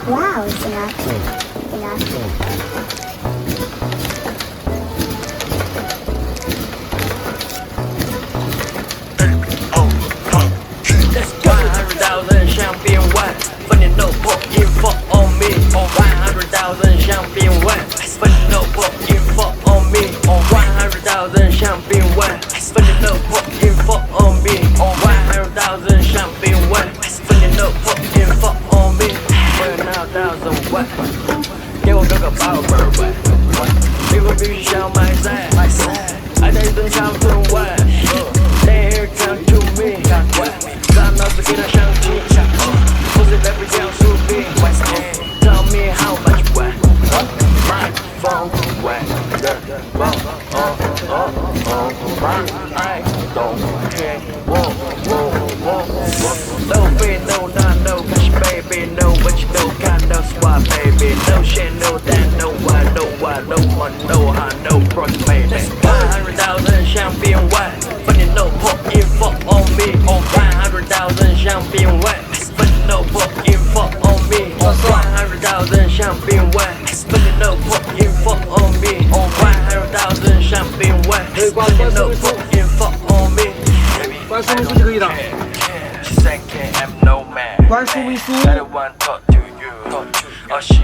Wow, it's enough. Enough. That's 100,000 champagne wine. Funny no pop info on me. On 100,000 champagne wine. Funny no pop info on me. On 100,000 champagne wine. Funny no pop info on me. On 100,000 champagne wine. Funny no pop info on me. 100,000 wine.给我哥哥把我门儿关，结果必须想买菜，还得等差不多晚。They here come to me，咱脑子给他上气，不是在不讲树病。Tell me how much wine， my phone wine， I don't care， No fear, no not no cash baby, no what you know, got no swap baby, no shit, no that, no why, no why, no one, no how, no brush baby. 100,000 champagne wine, funny no pop info on me. On 100,000 champagne wine, funny no pop info on me. On 100,000 champagne wine, funny no pop info on me. On 100,000 champagne wine, funny no pop info on me. 关说明书就可以了。 She said, "Can't have no man." 关说明书。 I don't want to talk to you.